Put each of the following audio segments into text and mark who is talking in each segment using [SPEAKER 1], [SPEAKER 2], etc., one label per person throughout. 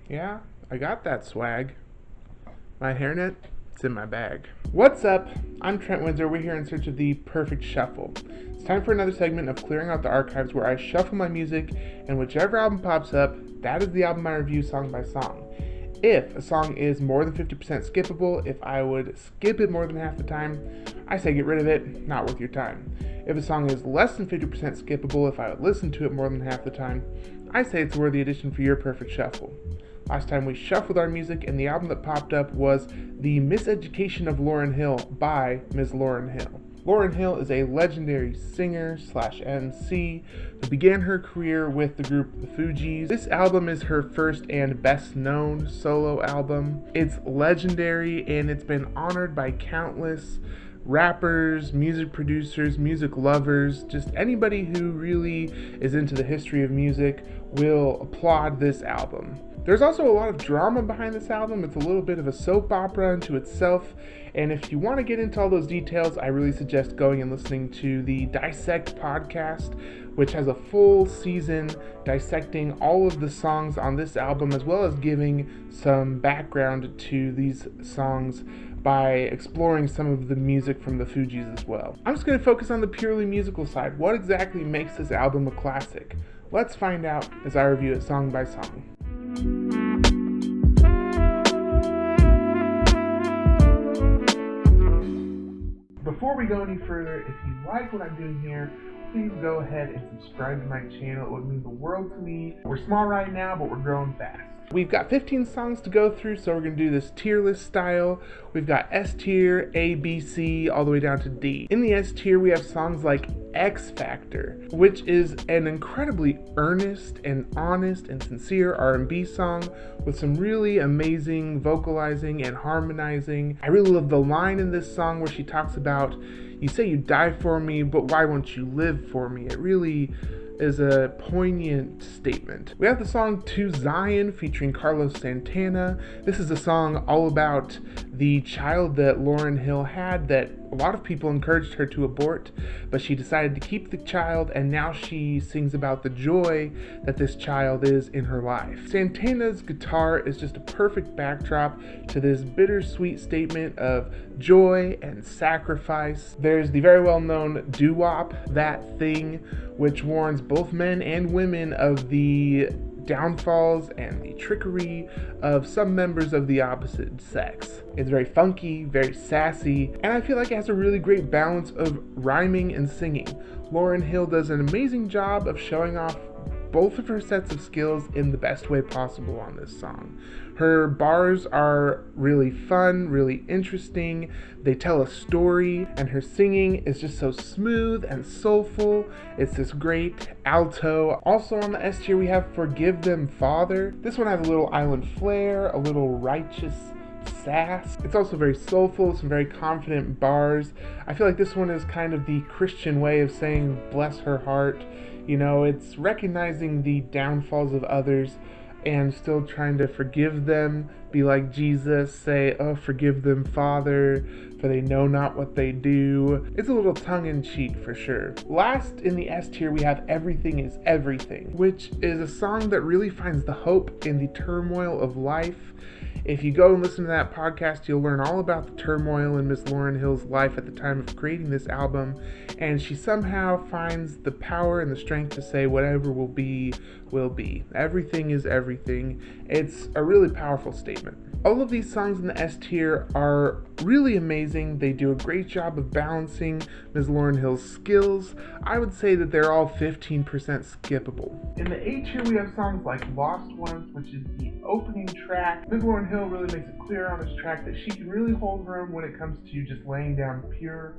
[SPEAKER 1] Yeah, I got that swag. My hairnet, it's in my bag. What's up? I'm Trent Windsor. We're here in search of the perfect shuffle. It's time for another segment of Clearing Out the Archives where I shuffle my music and whichever album pops up, that is the album I review song by song. If a song is more than 50% skippable, if I would skip it more than half the time, I say get rid of it, not worth your time. If a song is less than 50% skippable, if I would listen to it more than half the time, I say it's a worthy addition for your perfect shuffle. Last time we shuffled our music, and the album that popped up was The Miseducation of Lauryn Hill by Ms. Lauryn Hill. Lauryn Hill is a legendary singer/MC who began her career with the group The Fugees. This album is her first and best known solo album. It's legendary and it's been honored by countless rappers, music producers, music lovers, just anybody who really is into the history of music will applaud this album. There's also a lot of drama behind this album. It's a little bit of a soap opera unto itself, and if you want to get into all those details, I really suggest going and listening to the Dissect podcast, which has a full season dissecting all of the songs on this album, as well as giving some background to these songs by exploring some of the music from the Fugees as well. I'm just going to focus on the purely musical side. What exactly makes this album a classic? Let's find out as I review it song by song. Before we go any further, if you like what I'm doing here, please go ahead and subscribe to my channel. It would mean the world to me. We're small right now, but we're growing fast. We've got 15 songs to go through, so we're going to do this tier list style. We've got S tier, A, B, C, all the way down to D. In the S tier, we have songs like X Factor, which is an incredibly earnest and honest and sincere R&B song with some really amazing vocalizing and harmonizing. I really love the line in this song where she talks about, "You say you die for me, but why won't you live for me?" It really is a poignant statement. We have the song To Zion featuring Carlos Santana. This is a song all about the child that Lauryn Hill had that a lot of people encouraged her to abort, but she decided to keep the child, and now she sings about the joy that this child is in her life. Santana's guitar is just a perfect backdrop to this bittersweet statement of joy and sacrifice. There's the very well-known doo-wop, That Thing, which warns both men and women of the downfalls and the trickery of some members of the opposite sex. It's very funky, very sassy, and I feel like it has a really great balance of rhyming and singing. Lauryn Hill does an amazing job of showing off both of her sets of skills in the best way possible on this song. Her bars are really fun, really interesting. They tell a story, and her singing is just so smooth and soulful. It's this great alto. Also on the S tier, we have Forgive Them, Father. This one has a little island flair, a little righteous sass. It's also very soulful, some very confident bars. I feel like this one is kind of the Christian way of saying bless her heart. You know, it's recognizing the downfalls of others and still trying to forgive them, be like Jesus, say, "Oh, forgive them, Father, for they know not what they do." It's a little tongue-in-cheek for sure. Last in the S tier, we have Everything Is Everything, which is a song that really finds the hope in the turmoil of life. If you go and listen to that podcast, you'll learn all about the turmoil in Miss Lauryn Hill's life at the time of creating this album, and she somehow finds the power and the strength to say whatever will be, will be. Everything is everything. It's a really powerful statement. All of these songs in the S tier are really amazing. They do a great job of balancing Ms. Lauryn Hill's skills. I would say that they're all 15% skippable. In the A tier, we have songs like Lost Ones, which is the opening track. Ms. Lauryn Hill really makes it clear on this track that she can really hold room when it comes to just laying down pure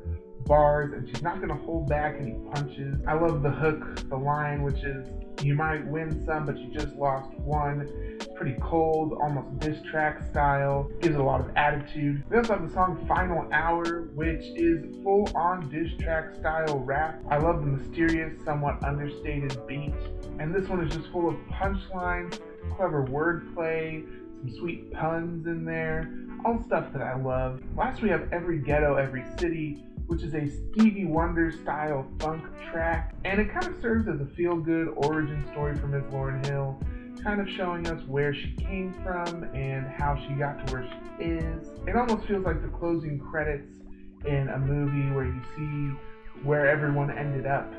[SPEAKER 1] bars, and she's not going to hold back any punches. I love the hook, the line, which is, "You might win some, but you just lost one." It's pretty cold, almost diss track style. Gives it a lot of attitude. We also have the song Final Hour, which is full-on diss track style rap. I love the mysterious, somewhat understated beat. And this one is just full of punchlines, clever wordplay, some sweet puns in there. All stuff that I love. Last we have Every Ghetto, Every City, which is a Stevie Wonder style funk track, and it kind of serves as a feel-good origin story for Ms. Lauryn Hill. kind of showing us where she came from and how she got to where she is. It almost feels like the closing credits in a movie where you see where everyone ended up.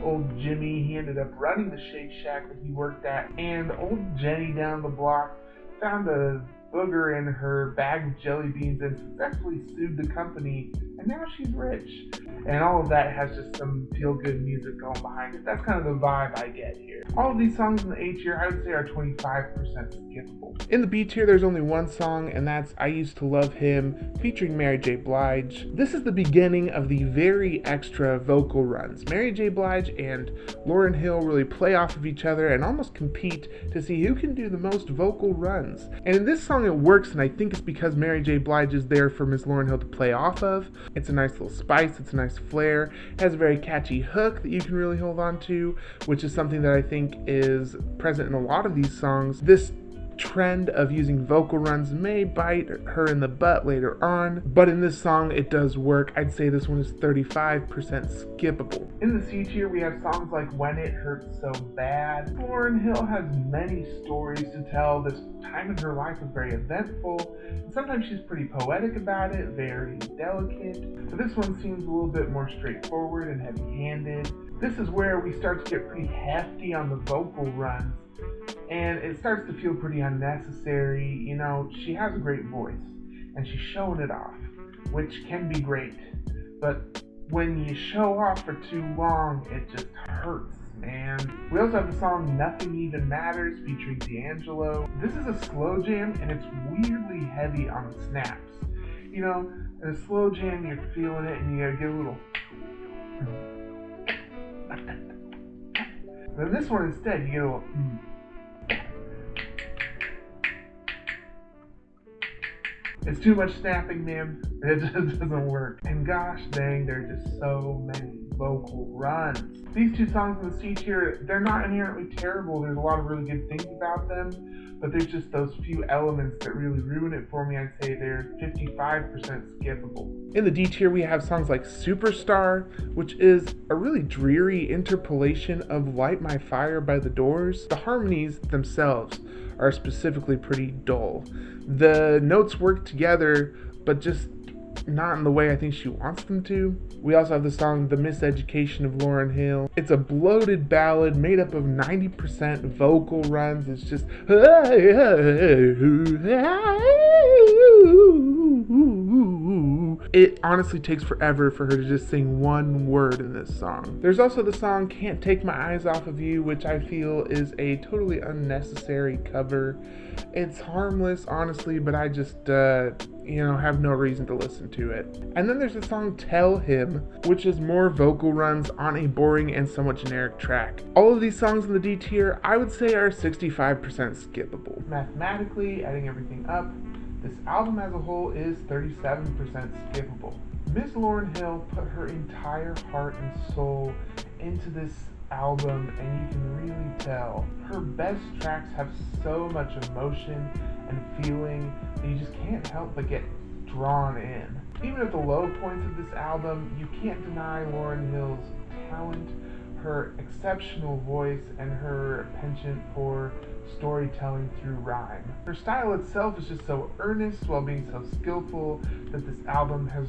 [SPEAKER 1] Old Jimmy, he ended up running the Shake Shack that he worked at, and old Jenny down the block found a booger in her bag of jelly beans and successfully sued the company, and now she's rich. And all of that has just some feel-good music going behind it. That's kind of the vibe I get here. All of these songs in the A tier, I would say, are 25% skippable. In the B tier, there's only one song, and that's I Used to Love Him, featuring Mary J. Blige. This is the beginning of the very extra vocal runs. Mary J. Blige and Lauryn Hill really play off of each other and almost compete to see who can do the most vocal runs. And in this song, it works, and I think it's because Mary J. Blige is there for Miss Lauryn Hill to play off of. It's a nice little spice, it's a nice flair, it has a very catchy hook that you can really hold on to, which is something that I think is present in a lot of these songs. This trend of using vocal runs may bite her in the butt later on, but in this song it does work. I'd say this one is 35% skippable. In the C tier, we have songs like When It Hurts So Bad. Lauryn Hill has many stories to tell. This time in her life was very eventful, and sometimes she's pretty poetic about it, very delicate. But this one seems a little bit more straightforward and heavy-handed. This is where we start to get pretty hefty on the vocal runs, and it starts to feel pretty unnecessary. You know, she has a great voice, and she's showing it off, which can be great. But when you show off for too long, it just hurts, man. We also have the song Nothing Even Matters featuring D'Angelo. This is a slow jam, and it's weirdly heavy on the snaps. You know, in a slow jam, you're feeling it, and you gotta get a little... Then this one instead, you get a little... It's too much snapping, man. It just doesn't work. And gosh dang, there are just so many vocal runs. These two songs in the C tier, they're not inherently terrible. There's a lot of really good things about them, but there's just those few elements that really ruin it for me. I'd say they're 55% skippable. In the D tier, we have songs like Superstar, which is a really dreary interpolation of Light My Fire by The Doors. The harmonies themselves are specifically pretty dull. The notes work together, but just not in the way I think she wants them to. We also have the song The Miseducation of Lauryn Hill. It's a bloated ballad made up of 90% vocal runs. It's just... It honestly takes forever for her to just sing one word in this song. There's also the song Can't Take My Eyes Off of You, which I feel is a totally unnecessary cover. It's harmless, honestly, but I just, have no reason to listen to it. And then there's the song Tell Him, which is more vocal runs on a boring and somewhat generic track. All of these songs in the D tier, I would say, are 65% skippable. Mathematically, adding everything up, this album as a whole is 37% skippable. Miss Lauryn Hill put her entire heart and soul into this album, and you can really tell. Her best tracks have so much emotion and feeling that you just can't help but get drawn in. Even at the low points of this album, you can't deny Lauryn Hill's talent, her exceptional voice, and her penchant for storytelling through rhyme. Her style itself is just so earnest while being so skillful that this album has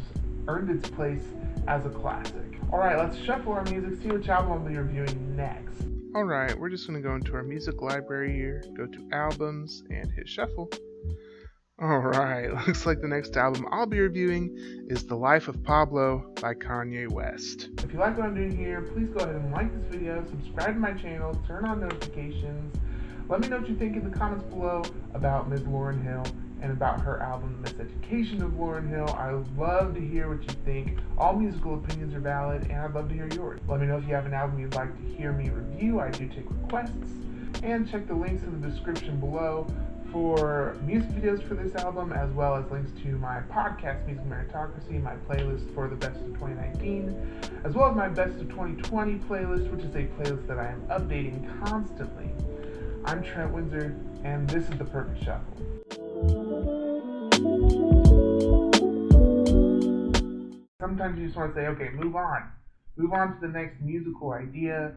[SPEAKER 1] earned its place as a classic. Alright, let's shuffle our music, see which album I'll be reviewing next. Alright, we're just going to go into our music library here, go to albums, and hit shuffle. Alright, looks like the next album I'll be reviewing is The Life of Pablo by Kanye West. If you like what I'm doing here, please go ahead and like this video, subscribe to my channel, turn on notifications. Let me know what you think in the comments below about Ms. Lauryn Hill and about her album, Miseducation of Lauryn Hill. I would love to hear what you think. All musical opinions are valid, and I'd love to hear yours. Let me know if you have an album you'd like to hear me review. I do take requests. And check the links in the description below for music videos for this album, as well as links to my podcast, Music Meritocracy, my playlist for the Best of 2019, as well as my Best of 2020 playlist, which is a playlist that I am updating constantly. I'm Trent Windsor, and this is The Perfect Shuffle. Sometimes you just want to say, okay, move on. Move on to the next musical idea.